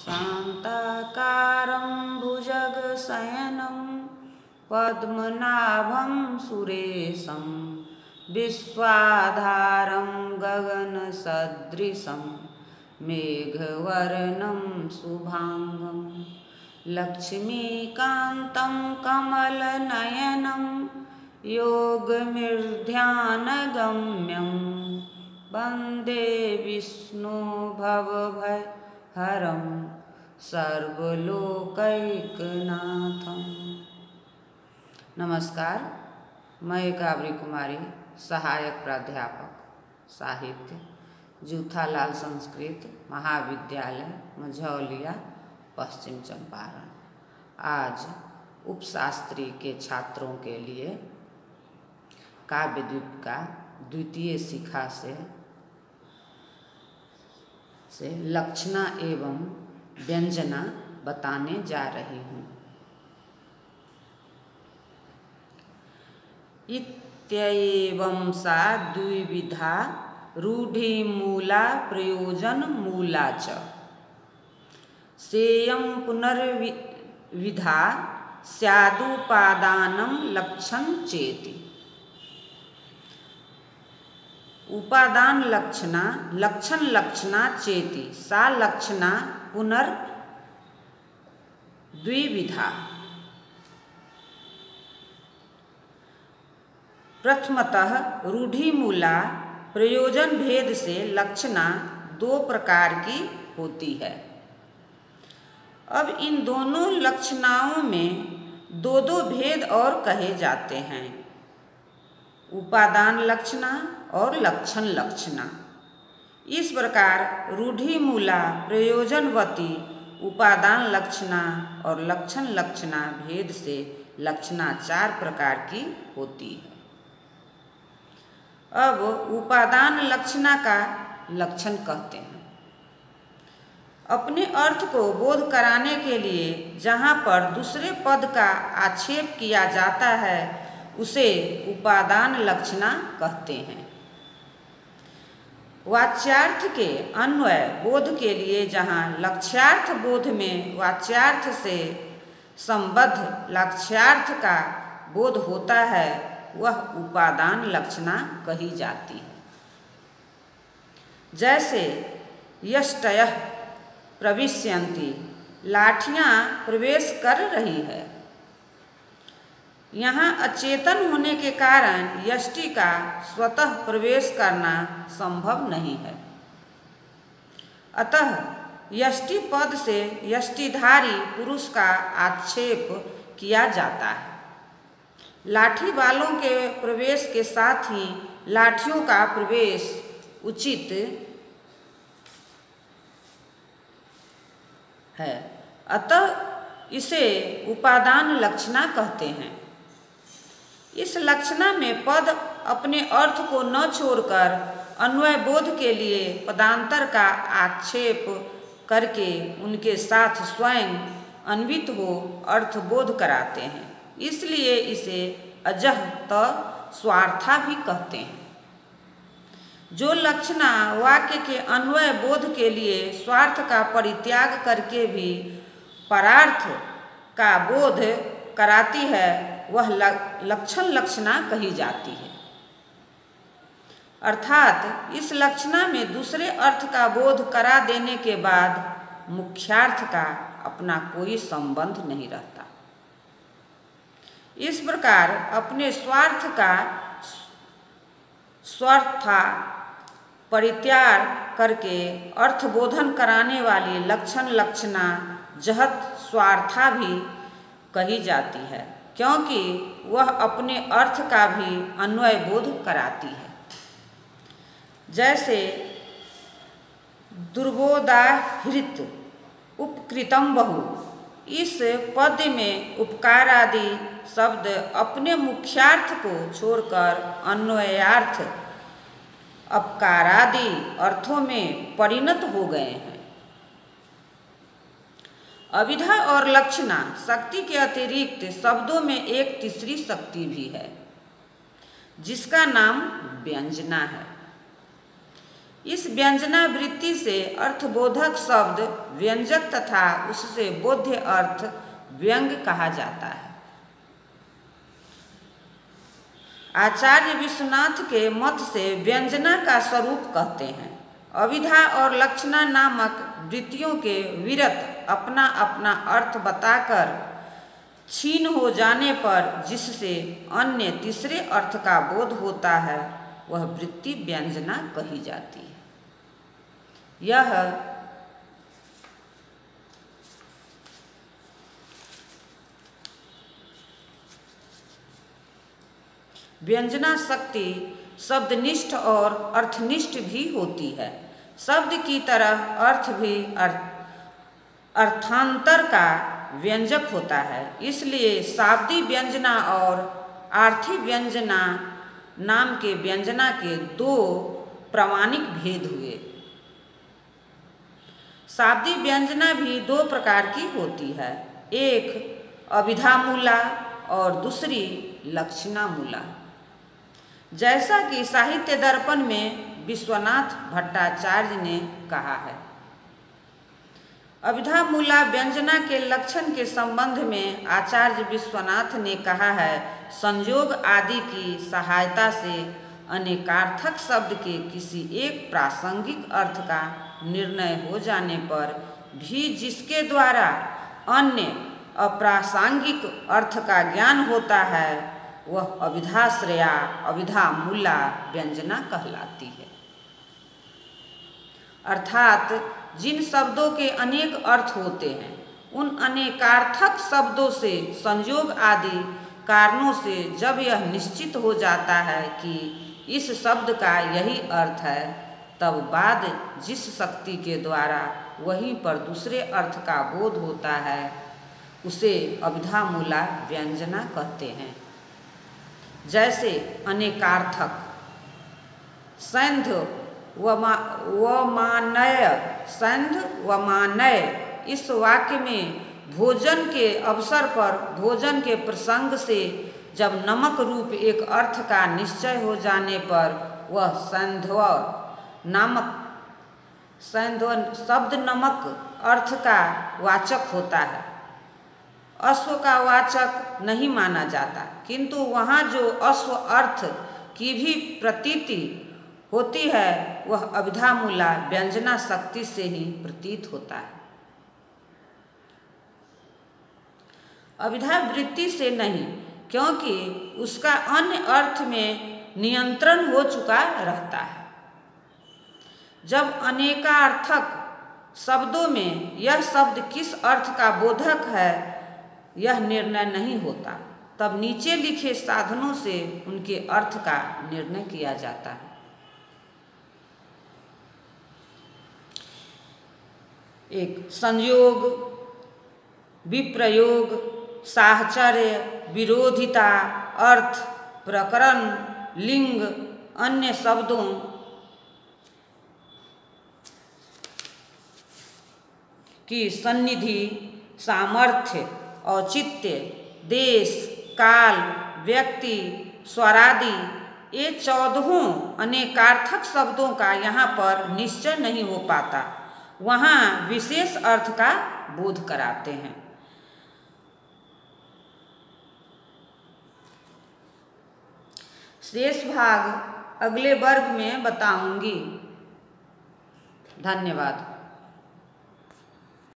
शान्ताकारं भुजगशयनं पद्मनाभं सुरेशं विश्वाधारं गगनसदृशं मेघवर्णं शुभांगं लक्ष्मीकान्तं कमलनयनं योगनिर्ध्यानगम्यं वन्दे विष्णु भवभयहरं सर्वलोकैकनाथं। नमस्कार, मैं काबरी कुमारी, सहायक प्राध्यापक साहित्य, जूथालाल संस्कृत महाविद्यालय मझौलिया, पश्चिम चंपारण। आज उपशास्त्री के छात्रों के लिए काव्यद्वीप का द्वितीय शिखा से लक्षणा एवं व्यंजना बताने जा रही हूँ। इत्येवं सा द्विविधा रूढिमूला प्रयोजनमूला च सेयं पुनर्विधा स्यादुपादानं लक्षण चेति। उपादान लक्षणा लक्षण लक्षणा चेति सा लक्षणा पुनर्द्विविधा। प्रथमतः रूढिमूला प्रयोजन भेद से लक्षणा दो प्रकार की होती है। अब इन दोनों लक्षणाओं में दो दो भेद और कहे जाते हैं, उपादान लक्षणा और लक्षण लक्षणा। इस प्रकार रूढिमूला प्रयोजनवती उपादान लक्षणा और लक्षण लक्षणा भेद से लक्षणा चार प्रकार की होती है। अब उपादान लक्षणा का लक्षण कहते हैं अपने अर्थ को बोध कराने के लिए जहाँ पर दूसरे पद का आक्षेप किया जाता है उसे उपादान लक्षणा कहते हैं। वाच्यार्थ के अन्वय बोध के लिए जहाँ लक्ष्यार्थ बोध में वाच्यार्थ से संबद्ध लक्ष्यार्थ का बोध होता है वह उपादान लक्षणा कही जाती है। जैसे यष्टयः प्रविश्यन्ति, लाठियाँ प्रवेश कर रही है। यहाँ अचेतन होने के कारण यष्टि का स्वतः प्रवेश करना संभव नहीं है, अतः यष्टि पद से यष्टिधारी पुरुष का आक्षेप किया जाता है। लाठी वालों के प्रवेश के साथ ही लाठियों का प्रवेश उचित है, अतः इसे उपादान लक्षणा कहते हैं। इस लक्षणा में पद अपने अर्थ को न छोड़कर अन्वय बोध के लिए पदांतर का आक्षेप करके उनके साथ स्वयं अन्वित हो अर्थबोध कराते हैं, इसलिए इसे अजह त स्वार्था भी कहते हैं। जो लक्षणा वाक्य के अन्वय बोध के लिए स्वार्थ का परित्याग करके भी परार्थ का बोध कराती है वह लक्षण लक्षणा कही जाती है। अर्थात इस लक्षणा में दूसरे अर्थ का बोध करा देने के बाद मुख्यार्थ का अपना कोई संबंध नहीं रहता। इस प्रकार अपने स्वार्थ का स्वार्था परित्याग करके अर्थबोधन कराने वाली लक्षण लक्षणा जहत स्वार्था भी कही जाती है, क्योंकि वह अपने अर्थ का भी अन्वय बोध कराती है। जैसे दुर्बोधाहृत उपकृतम बहु, इस पद्य में उपकार आदि शब्द अपने मुख्यार्थ को छोड़कर अन्वयार्थ अपकारादि अर्थों में परिणत हो गए हैं। अभिधा और लक्षणा शक्ति के अतिरिक्त शब्दों में एक तीसरी शक्ति भी है जिसका नाम व्यंजना है। इस व्यंजनावृत्ति से अर्थबोधक शब्द व्यंजक तथा उससे बोध्य अर्थ व्यंग्य कहा जाता है। आचार्य विश्वनाथ के मत से व्यंजना का स्वरूप कहते हैं अभिधा और लक्षणा नामक वृत्तियों के विरत अपना अपना अर्थ बताकर क्षीण हो जाने पर जिससे अन्य तीसरे अर्थ का बोध होता है वह वृत्ति व्यंजना कही जाती है। यह व्यंजना शक्ति शब्दनिष्ठ और अर्थनिष्ठ भी होती है। शब्द की तरह अर्थ भी अर्थांतर का व्यंजक होता है। इसलिए शाब्दी व्यंजना और आर्थी व्यंजना नाम के व्यंजना के दो प्रामाणिक भेद हुए। शाब्दी व्यंजना भी दो प्रकार की होती है, एक अभिधामूला और दूसरी लक्षणामूला। जैसा कि साहित्य दर्पण में विश्वनाथ भट्टाचार्य ने कहा है। अभिधामूला व्यंजना के लक्षण के संबंध में आचार्य विश्वनाथ ने कहा है, संयोग आदि की सहायता से अनेकार्थक शब्द के किसी एक प्रासंगिक अर्थ का निर्णय हो जाने पर भी जिसके द्वारा अन्य अप्रासंगिक अर्थ का ज्ञान होता है वह अभिधाश्रया अभिधामूला व्यंजना कहलाती है। अर्थात जिन शब्दों के अनेक अर्थ होते हैं उन अनेकार्थक शब्दों से संयोग आदि कारणों से जब यह निश्चित हो जाता है कि इस शब्द का यही अर्थ है, तब बाद जिस शक्ति के द्वारा वहीं पर दूसरे अर्थ का बोध होता है उसे अभिधामूला व्यंजना कहते हैं। जैसे अनेकार्थक सैन्ध वमानय, सैन्ध वमानय इस वाक्य में भोजन के अवसर पर भोजन के प्रसंग से जब नमक रूप एक अर्थ का निश्चय हो जाने पर वह सैन्धव नामक सैन्धव शब्द नमक अर्थ का वाचक होता है, अश्व का वाचक नहीं माना जाता, किंतु वहाँ जो अश्व अर्थ की भी प्रतीति होती है वह अभिधामूला व्यंजना शक्ति से ही प्रतीत होता है, अभिधावृत्ति से नहीं, क्योंकि उसका अन्य अर्थ में नियंत्रण हो चुका रहता है। जब अनेकार्थक शब्दों में यह शब्द किस अर्थ का बोधक है यह निर्णय नहीं होता, तब नीचे लिखे साधनों से उनके अर्थ का निर्णय किया जाता है। एक संयोग, विप्रयोग, साहचर्य, विरोधिता, अर्थ, प्रकरण, लिंग, अन्य शब्दों की सन्निधि, सामर्थ्य, औचित्य, देश, काल, व्यक्ति, स्वरादि ये 14 अनेकार्थक शब्दों का यहाँ पर निश्चय नहीं हो पाता, वहाँ विशेष अर्थ का बोध कराते हैं। शेष भाग अगले वर्ग में बताऊंगी। धन्यवाद।